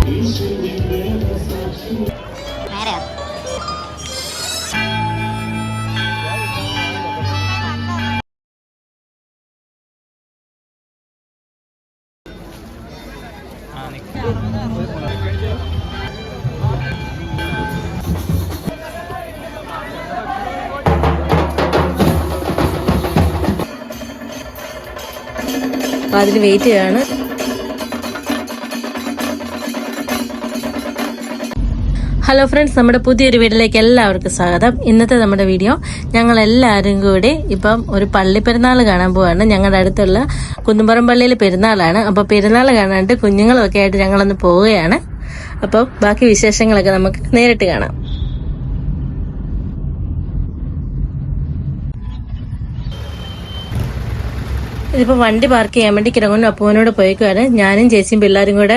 അപ്പോൾ അതിന് വെയിറ്റ് ചെയ്യാണ്. ഹലോ ഫ്രണ്ട്സ്, നമ്മുടെ പുതിയൊരു വീഡിയോയിലേക്ക് എല്ലാവർക്കും സ്വാഗതം. ഇന്നത്തെ നമ്മുടെ വീഡിയോ ഞങ്ങൾ എല്ലാവരും കൂടി ഇപ്പം ഒരു പള്ളി പെരുന്നാൾ കാണാൻ പോവാണ്. ഞങ്ങളുടെ അടുത്തുള്ള കുന്നുംപുറം പള്ളിയിൽ പെരുന്നാളാണ്. അപ്പോൾ പെരുന്നാൾ കാണാനായിട്ട് കുഞ്ഞുങ്ങളൊക്കെ ആയിട്ട് ഞങ്ങളൊന്ന് പോവുകയാണ്. അപ്പോൾ ബാക്കി വിശേഷങ്ങളൊക്കെ നമുക്ക് നേരിട്ട് കാണാം. ഇതിപ്പോൾ വണ്ടി പാർക്ക് ചെയ്യാൻ വേണ്ടി കിരങ്ങും അപ്പൂവിനോട് പോയിക്കുവാണ്. ഞാനും ചേച്ചിയും പിള്ളേരും കൂടെ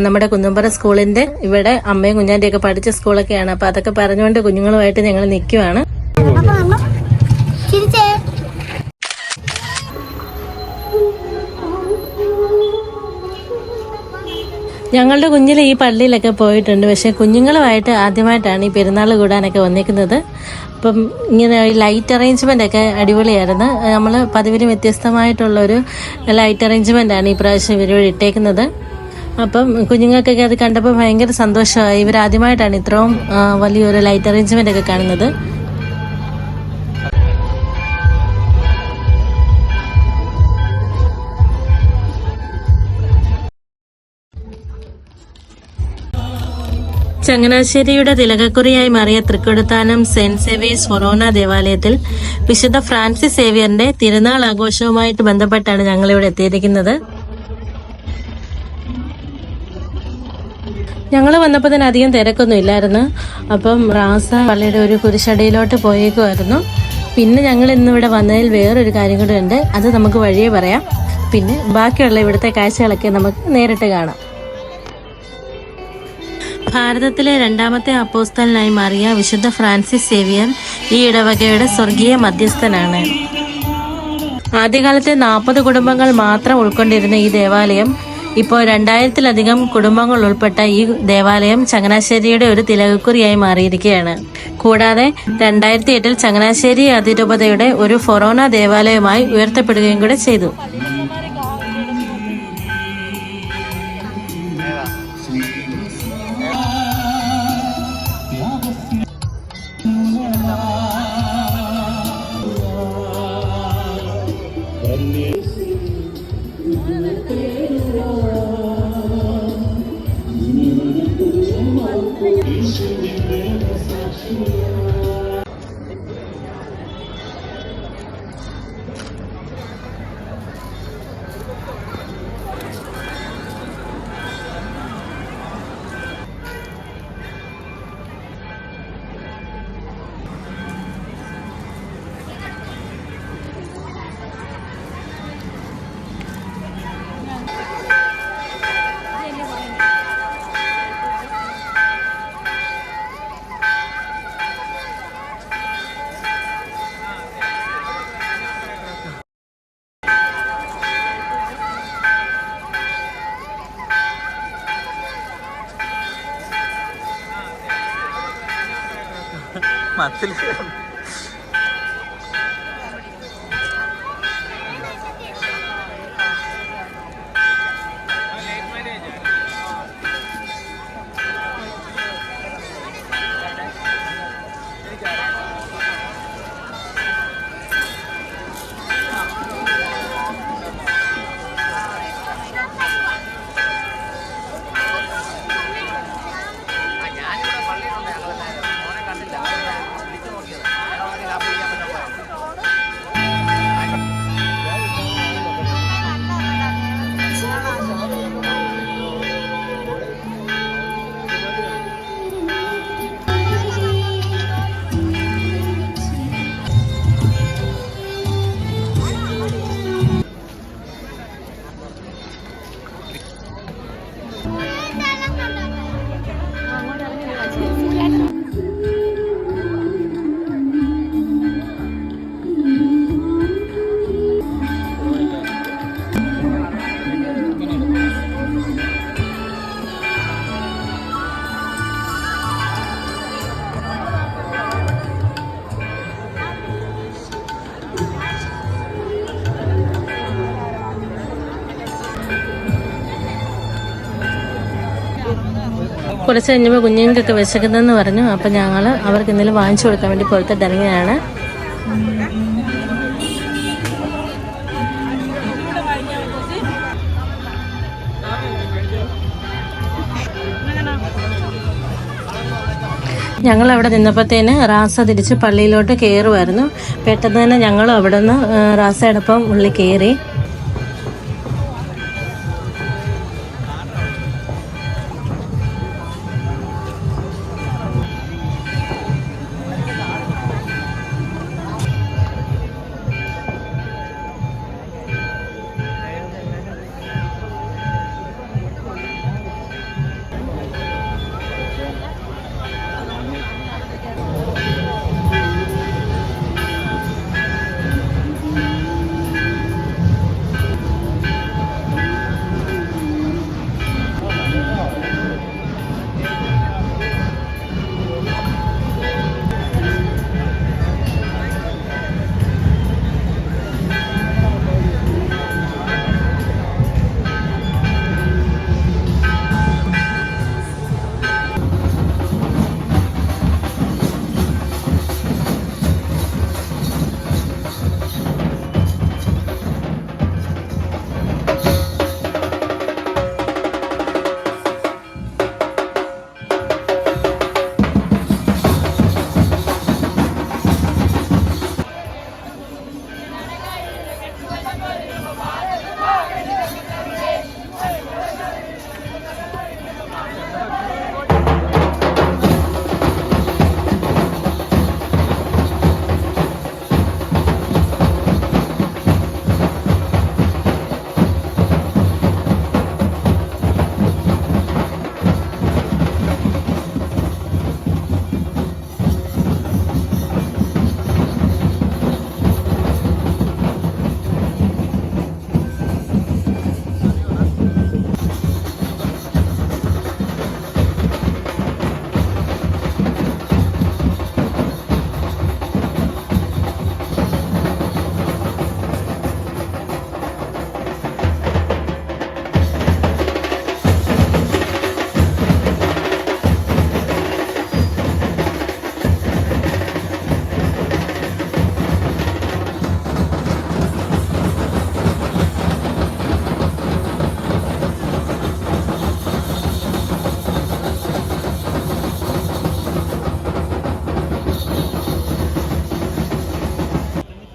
നമ്മുടെ കുന്നുംപുറം സ്കൂളിന്റെ ഇവിടെ അമ്മയും കുഞ്ഞാൻ്റെ ഒക്കെ പഠിച്ച സ്കൂളൊക്കെയാണ്. അപ്പൊ അതൊക്കെ പറഞ്ഞുകൊണ്ട് കുഞ്ഞുങ്ങളുമായിട്ട് ഞങ്ങൾ നിൽക്കുവാണ്. ഞങ്ങളുടെ കുഞ്ഞിലെ ഈ പള്ളിയിലൊക്കെ പോയിട്ടുണ്ട്. പക്ഷെ കുഞ്ഞുങ്ങളുമായിട്ട് ആദ്യമായിട്ടാണ് ഈ പെരുന്നാൾ കൂടാനൊക്കെ വന്നിരിക്കുന്നത്. അപ്പം ഇങ്ങനെ ലൈറ്റ് അറേഞ്ച്മെന്റ് ഒക്കെ അടിപൊളിയായിരുന്നു. നമ്മൾ പതിവിന് വ്യത്യസ്തമായിട്ടുള്ളൊരു ലൈറ്റ് അറേഞ്ച്മെന്റ് ആണ് ഈ പ്രാവശ്യം ഇവരോട് ഇട്ടേക്കുന്നത്. അപ്പം കുഞ്ഞുങ്ങൾക്കൊക്കെ അത് കണ്ടപ്പോൾ ഭയങ്കര സന്തോഷമായി. ഇവരാദ്യമായിട്ടാണ് ഇത്രയും വലിയൊരു ലൈറ്റ് അറേഞ്ച്മെന്റ് ഒക്കെ കാണുന്നത്. ചങ്ങനാശ്ശേരിയുടെ തിലകക്കുറിയായി മാറിയ തൃക്കൊടുത്താനം സെന്റ് സേവിയേഴ്സ് ഫൊറോന ദേവാലയത്തിൽ വിശുദ്ധ ഫ്രാൻസിസ് സേവിയറിന്റെ തിരുനാൾ ആഘോഷവുമായിട്ട് ബന്ധപ്പെട്ടാണ് ഞങ്ങളിവിടെ എത്തിയിരിക്കുന്നത്. ഞങ്ങൾ വന്നപ്പോൾ തന്നെ അധികം തിരക്കൊന്നും ഇല്ലായിരുന്നു. അപ്പം റാസ പള്ളിയുടെ ഒരു കുരിശടിയിലോട്ട് പോയേക്കുമായിരുന്നു. പിന്നെ ഞങ്ങൾ ഇന്നിവിടെ വന്നതിൽ വേറൊരു കാര്യം കൂടെ ഉണ്ട്. അത് നമുക്ക് വഴിയേ പറയാം. പിന്നെ ബാക്കിയുള്ള ഇവിടുത്തെ കാഴ്ചകളൊക്കെ നമുക്ക് നേരിട്ട് കാണാം. ഭാരതത്തിലെ രണ്ടാമത്തെ അപ്പോസ്തലനായി മാറിയ വിശുദ്ധ ഫ്രാൻസിസ് സേവിയർ ഈ ഇടവകയുടെ സ്വർഗീയ മധ്യസ്ഥനാണ്. ആദ്യകാലത്തെ 40 കുടുംബങ്ങൾ മാത്രം ഉൾക്കൊണ്ടിരുന്ന ഈ ദേവാലയം ഇപ്പോൾ 2000-ലധികം കുടുംബങ്ങൾ ഉൾപ്പെട്ട ഈ ദേവാലയം ചങ്ങനാശ്ശേരിയുടെ ഒരു തിലകക്കുറിയായി മാറിയിരിക്കുകയാണ്. കൂടാതെ 2008-ൽ ചങ്ങനാശ്ശേരി അതിരൂപതയുടെ ഒരു ഫൊറോന ദേവാലയമായി ഉയർത്തപ്പെടുകയും കൂടെ ചെയ്തു. മത്തിൽ കുറച്ച് കഴിഞ്ഞപ്പോൾ കുഞ്ഞുങ്ങൾക്കൊക്കെ വിശക്കുന്നതെന്ന് പറഞ്ഞു. അപ്പം ഞങ്ങൾ അവർക്ക് എന്തെങ്കിലും വാങ്ങിച്ചു കൊടുക്കാൻ വേണ്ടി പുറത്തോട്ട് ഇറങ്ങിയതാണ്. ഞങ്ങൾ അവിടെ നിന്നപ്പോഴത്തേന് റാസ തിരിച്ച് പള്ളിയിലോട്ട് കയറുമായിരുന്നു. പെട്ടെന്ന് തന്നെ ഞങ്ങളും അവിടെ നിന്ന് റാസയോടൊപ്പം ഉള്ളിൽ കയറി.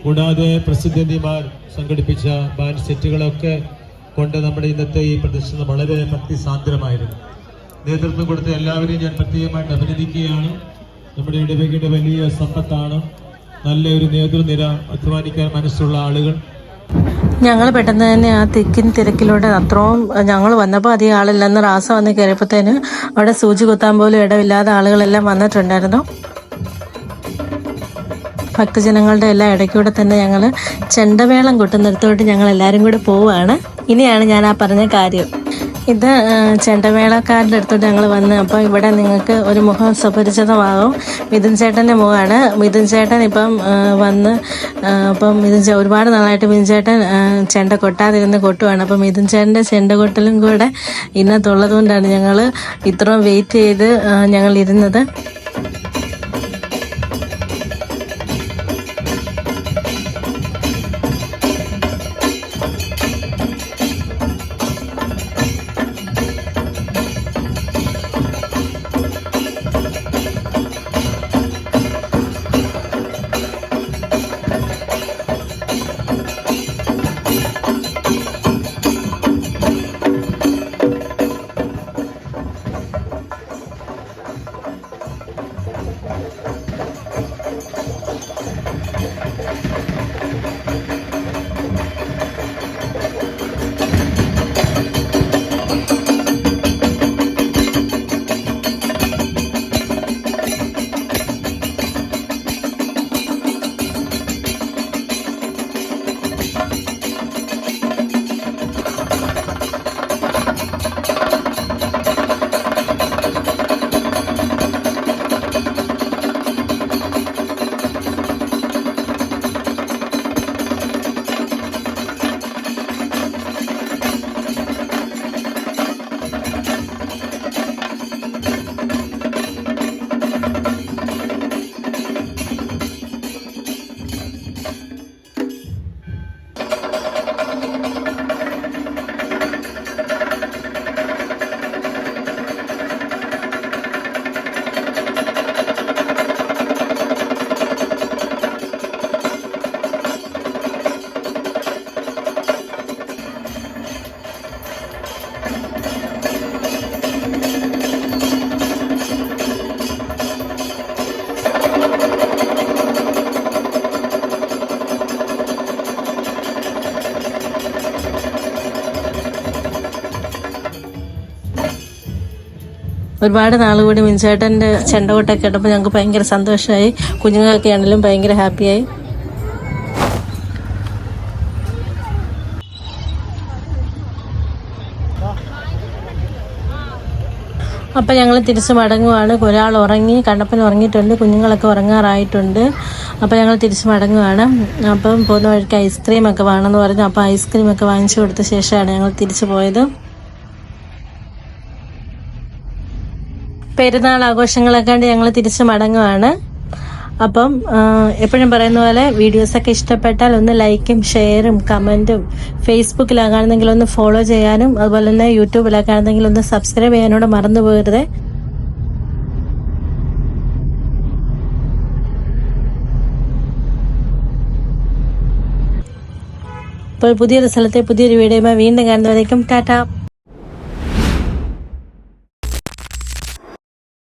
കൂടാതെ പ്രസിദ്ധന്തിമാർ സംഘടിപ്പിച്ച ബാൻഡ് സെറ്റുകളൊക്കെ കൊണ്ട് നമ്മുടെ ഇന്നത്തെ ഈ പ്രദർശനം വളരെ ഭക്തിസാന്ദ്രമായിരുന്നു. നേതൃത്വം കൊടുത്ത എല്ലാവരെയും ഞാൻ പ്രത്യേകമായിട്ട് അഭിനന്ദിക്കുകയാണ്. നമ്മുടെ ഇടവകയുടെ വലിയ സമ്പത്താണ് നല്ലൊരു നേതൃനിര, അധ്വാനിക്കാൻ മനസ്സുള്ള ആളുകൾ. ഞങ്ങൾ പെട്ടെന്ന് തന്നെ ആ തിരക്കിലൂടെ അത്രയും ഞങ്ങൾ വന്നപ്പോൾ അധികം ആളില്ലെന്ന് റാസ വന്ന് കയറിയപ്പോഴത്തേന് അവിടെ സൂചി കുത്താൻ പോലും ഇടമില്ലാതെ ആളുകളെല്ലാം വന്നിട്ടുണ്ടായിരുന്നു. ഭക്തജനങ്ങളുടെ എല്ലാ ഇടയ്ക്കൂടെ തന്നെ ഞങ്ങൾ ചെണ്ടമേളം കൊട്ടുന്നിടത്തോട്ട് ഞങ്ങൾ എല്ലാവരും കൂടെ പോവുകയാണ്. ഇനിയാണ് ഞാൻ ആ പറഞ്ഞ കാര്യം. ഇത് ചെണ്ടമേളക്കാരുടെ അടുത്തോട്ട് ഞങ്ങൾ വന്ന് അപ്പോൾ ഇവിടെ നിങ്ങൾക്ക് ഒരു മുഖം സുപരിചിതമാകും. മിഥുൻ ചേട്ടൻ്റെ മുഖമാണ്. മിഥുൻ ചേട്ടൻ ഇപ്പം വന്ന് അപ്പം ഒരുപാട് നാളായിട്ട് മിഥുൻ ചേട്ടൻ ചെണ്ട കൊട്ടാതിരുന്ന് കൊട്ടുവാണ്. അപ്പം മിഥുൻ ചേട്ടൻ്റെ ചെണ്ട കൊട്ടലും കൂടെ ഇന്നത്തുള്ളത് കൊണ്ടാണ് ഞങ്ങൾ ഇത്രയും വെയിറ്റ് ചെയ്ത് ഞങ്ങൾ ഇരുന്നത്. ഒരുപാട് നാൾ കൂടി മിൻചേട്ടൻ്റെ ചെണ്ടകൊട്ടൊക്കെ കേട്ടപ്പോൾ ഞങ്ങൾക്ക് ഭയങ്കര സന്തോഷമായി. കുഞ്ഞുങ്ങളൊക്കെ ആണെങ്കിലും ഭയങ്കര ഹാപ്പിയായി. അപ്പം ഞങ്ങൾ തിരിച്ച് മടങ്ങുവാണ്. ഒരാൾ ഉറങ്ങി, കണ്ണപ്പൻ ഉറങ്ങിയിട്ടുണ്ട്, കുഞ്ഞുങ്ങളൊക്കെ ഉറങ്ങാറായിട്ടുണ്ട്. അപ്പോൾ ഞങ്ങൾ തിരിച്ച് മടങ്ങുവാണ്. അപ്പം പോകുന്ന വഴിക്ക് ഐസ്ക്രീമൊക്കെ വേണമെന്ന് പറഞ്ഞു. അപ്പോൾ ഐസ്ക്രീമൊക്കെ വാങ്ങിച്ചു കൊടുത്ത ശേഷമാണ് ഞങ്ങൾ തിരിച്ചു പോയത്. പെരുന്നാൾ ആഘോഷങ്ങളൊക്കെ കണ്ട് ഞങ്ങൾ തിരിച്ച് മടങ്ങുവാണ്. അപ്പം എപ്പോഴും പറയുന്ന പോലെ വീഡിയോസൊക്കെ ഇഷ്ടപ്പെട്ടാൽ ഒന്ന് ലൈക്കും ഷെയറും കമൻറ്റും, ഫേസ്ബുക്കിലാകാണെന്നെങ്കിൽ ഒന്ന് ഫോളോ ചെയ്യാനും അതുപോലെ തന്നെ യൂട്യൂബിലാകാണെന്നെങ്കിൽ ഒന്ന് സബ്സ്ക്രൈബ് ചെയ്യാനോട് മറന്നു പോകരുത്. അപ്പോൾ പുതിയൊരു സ്ഥലത്തെ പുതിയൊരു വീഡിയോയുമായി വീണ്ടും കാണുന്നവരേക്കും ടാറ്റ.